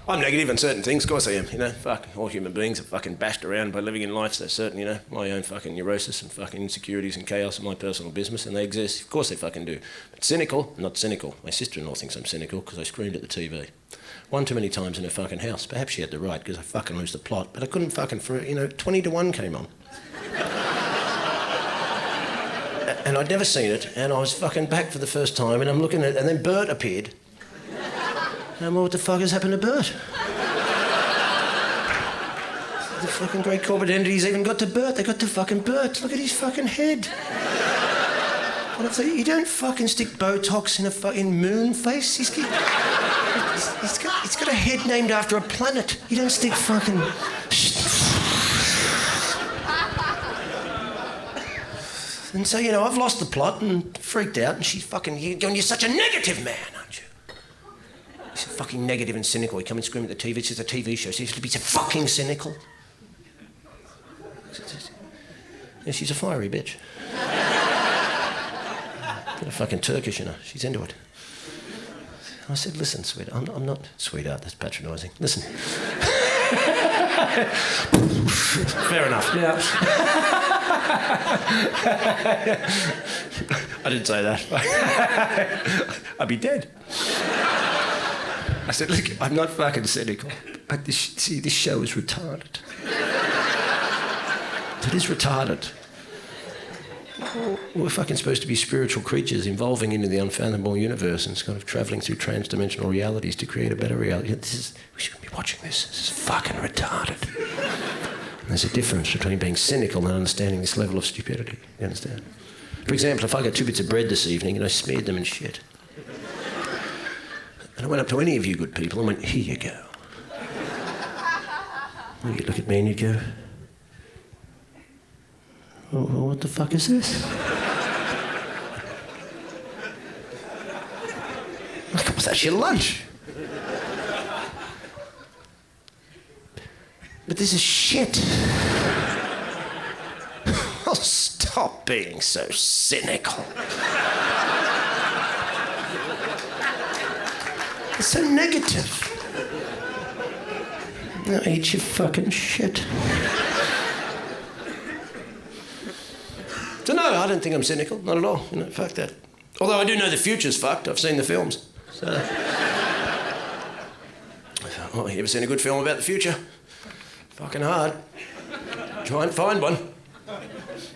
I'm negative on certain things, of course I am, you know. Fuck, all human beings are fucking bashed around by living in life, so certain, you know. My own fucking neurosis and fucking insecurities and chaos are my personal business, and they exist. Of course they fucking do. But cynical? I'm not cynical. My sister-in-law thinks I'm cynical because I screamed at the TV. One too many times in her fucking house. Perhaps she had the right because I fucking lose the plot, but I couldn't fucking, 20-1 came on. And I'd never seen it, and I was fucking back for the first time, and I'm looking at it, and then Bert appeared. And what the fuck has happened to Bert? The fucking great corporate entities even got to Bert. They got to fucking Bert. Look at his fucking head. What if you don't fucking stick Botox in a fucking moon face? He's got a head named after a planet. You don't stick fucking... And so, you know, I've lost the plot and freaked out, and she's fucking going, "You're such a negative man, aren't you?" He's fucking negative and cynical. He come and scream at the TV. It's just a TV show. So he's to be so fucking cynical. Yeah, she's a fiery bitch. Bit of fucking Turkish in her. She's into it. I said, "Listen, sweetheart, I'm not sweetheart. That's patronising. Listen." Fair enough. Yeah. I didn't say that. I'd be dead. I said, "Look, I'm not fucking cynical, but this show is retarded. It is retarded. We're fucking supposed to be spiritual creatures evolving into the unfathomable universe and kind of travelling through trans-dimensional realities to create a better reality. We shouldn't be watching this. This is fucking retarded." And there's a difference between being cynical and understanding this level of stupidity. You understand? For example, if I got 2 bits of bread this evening and I smeared them in shit, and I went up to any of you good people and went, "Here you go." And you'd look at me and you'd go, "Oh, what the fuck is this?" Like, that's your lunch. But this is shit. Oh, stop being so cynical. It's so negative. Now eat your fucking shit. So no, I don't think I'm cynical, not at all. You know, fuck that. Although I do know the future's fucked. I've seen the films. So. Oh, you ever seen a good film about the future? Fucking hard. Try and find one.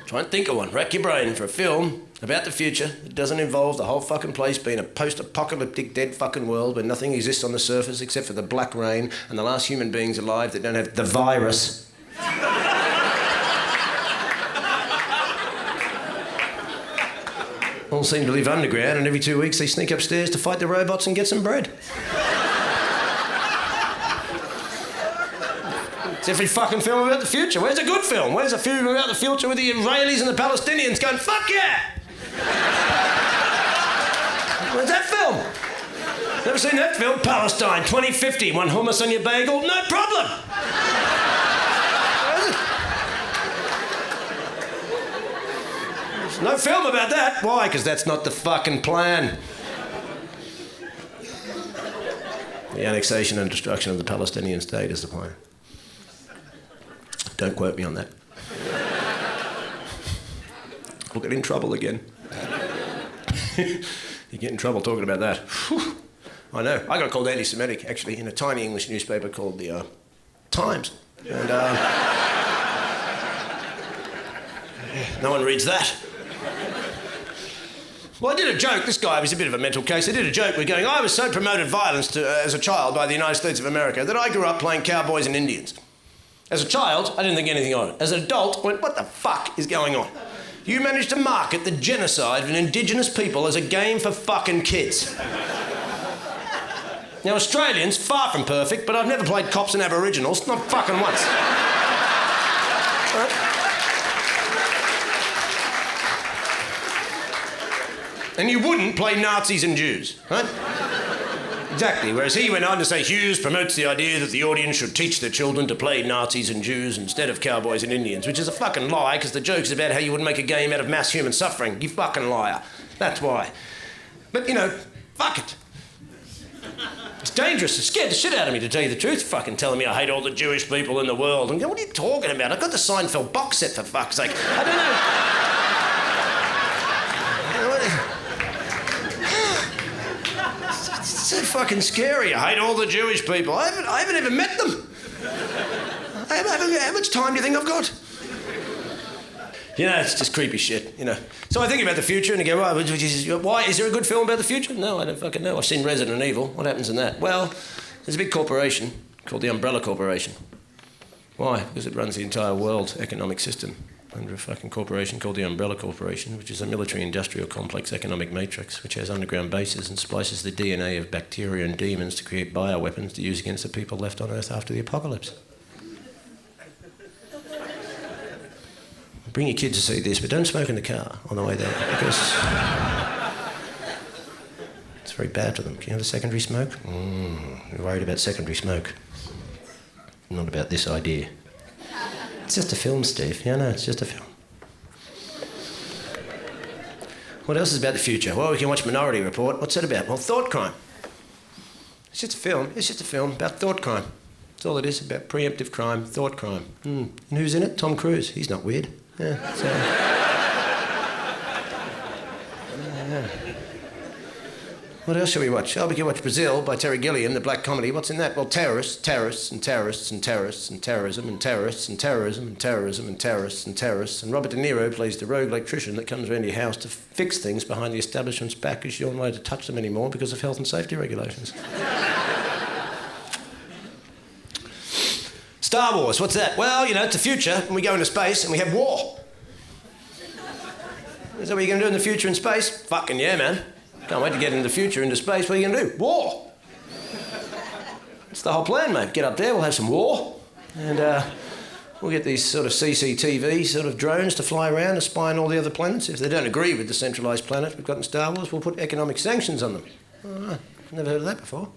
Try and think of one. Rack your brain for a film about the future that doesn't involve the whole fucking place being a post-apocalyptic dead fucking world where nothing exists on the surface except for the black rain and the last human beings alive that don't have the virus. All seem to live underground, and every 2 weeks they sneak upstairs to fight the robots and get some bread. It's every fucking film about the future. Where's a good film? Where's a film about the future with the Israelis and the Palestinians going, "Fuck yeah"? Where's that film? Never seen that film? Palestine, 2050. Want hummus on your bagel? No problem. There's no film about that. Why? Because that's not the fucking plan. The annexation and destruction of the Palestinian state is the plan. Don't quote me on that. We'll get in trouble again. You get in trouble talking about that. Whew. I know. I got called anti-Semitic, actually, in a tiny English newspaper called the Times. And no one reads that. Well, I did a joke. This guy was a bit of a mental case. I did a joke. We're going, I was so promoted violence as a child by the United States of America that I grew up playing Cowboys and Indians. As a child, I didn't think anything of it. As an adult, I went, what the fuck is going on? You managed to market the genocide of an indigenous people as a game for fucking kids. Now, Australians, far from perfect, but I've never played cops and Aboriginals, not fucking once. Right? And you wouldn't play Nazis and Jews, right? Exactly, whereas he went on to say Hughes promotes the idea that the audience should teach their children to play Nazis and Jews instead of Cowboys and Indians, which is a fucking lie, because the joke is about how you would make a game out of mass human suffering. You fucking liar. That's why. But, you know, fuck it. It's dangerous. It scared the shit out of me, to tell you the truth. Fucking telling me I hate all the Jewish people in the world. And what are you talking about? I've got the Seinfeld box set, for fuck's sake. I don't know. It's so fucking scary. I hate all the Jewish people. I haven't even met them. How much time do you think I've got? You know, it's just creepy shit, you know. So I think about the future and I go, why? Is there a good film about the future? No, I don't fucking know. I've seen Resident Evil. What happens in that? Well, there's a big corporation called the Umbrella Corporation. Why? Because it runs the entire world economic system under a fucking corporation called the Umbrella Corporation, which is a military-industrial complex economic matrix which has underground bases and splices the DNA of bacteria and demons to create bioweapons to use against the people left on Earth after the apocalypse. Bring your kids to see this, but don't smoke in the car on the way there, because it's very bad for them. Do you have a secondary smoke? You're worried about secondary smoke. Not about this idea. It's just a film, Steve. Yeah, no, it's just a film. What else is about the future? Well, we can watch Minority Report. What's that about? Well, thought crime. It's just a film. It's just a film about thought crime. That's all it is, about preemptive crime, thought crime. And who's in it? Tom Cruise. He's not weird. Yeah, so... yeah. What else shall we watch? Oh, we can watch Brazil by Terry Gilliam, the black comedy. What's in that? Well, terrorists, and terrorists, and terrorists, and terrorism, and terrorists, and terrorism, and terrorism, and terrorists, and terrorists. And Robert De Niro plays the rogue electrician that comes around your house to fix things behind the establishment's back because you don't want to touch them anymore because of health and safety regulations. Star Wars, what's that? Well, you know, it's the future, and we go into space, and we have war. Is that what you're going to do in the future in space? Fucking yeah, man. Can't wait to get into the future, into space. What are you going to do? War. That's the whole plan, mate. Get up there, we'll have some war, and we'll get these sort of CCTV sort of drones to fly around and spy on all the other planets. If they don't agree with the centralised planet we've got in Star Wars, we'll put economic sanctions on them. Oh, I've never heard of that before.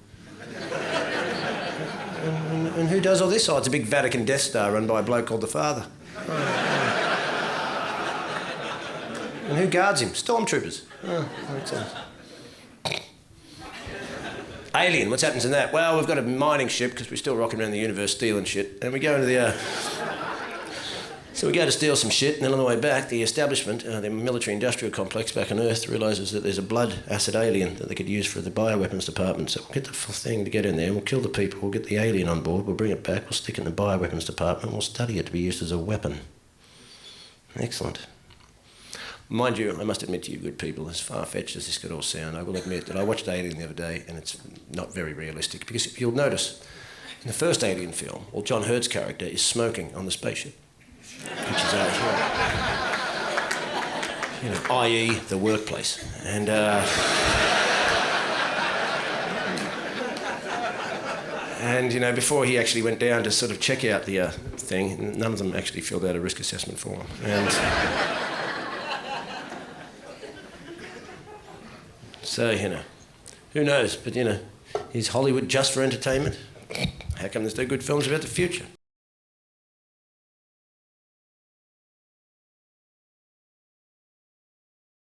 And who does all this? Oh, it's a big Vatican Death Star run by a bloke called the Father. Oh. And who guards him? Stormtroopers. Oh, makes sense. Alien, what happens in that? Well, we've got a mining ship because we're still rocking around the universe stealing shit. And we go into the... So we go to steal some shit, and then on the way back, the establishment, the military-industrial complex back on Earth, realises that there's a blood acid alien that they could use for the bioweapons department. So we'll get the thing to get in there, and we'll kill the people, we'll get the alien on board, we'll bring it back, we'll stick it in the bioweapons department, and we'll study it to be used as a weapon. Excellent. Mind you, I must admit to you good people, as far-fetched as this could all sound, I will admit that I watched Alien the other day, and it's not very realistic, because if you'll notice, in the first Alien film, well, John Hurt's character is smoking on the spaceship. Which is you know, i.e. the workplace. And you know, before he actually went down to sort of check out the thing, none of them actually filled out a risk assessment form. And so, you know, who knows? But you know, is Hollywood just for entertainment? How come there's no good films about the future?